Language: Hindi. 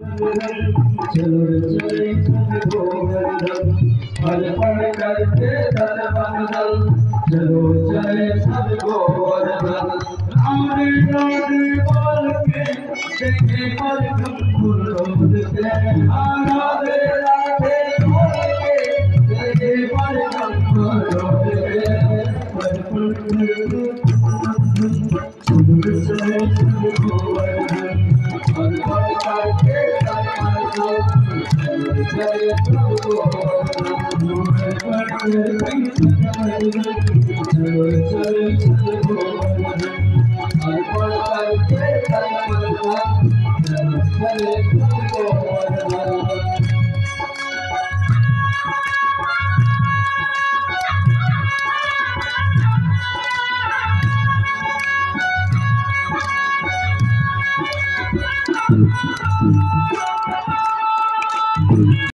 चलो चले गोवर्धन पल पल करके तन मन दल। चलो चले सब गोवर्धन राधे राधे बोल के देखे पर बोल के राधे राधे बोल के देखे पर बोल के पल पल करके चलो चले सब गोवर्धन पल पल करके तन मन दल। चलो चले सब गोवर्धन चलो चले सब गोवर्धन पल पल करके तन मन दल। चलो चले सब गोवर्धन।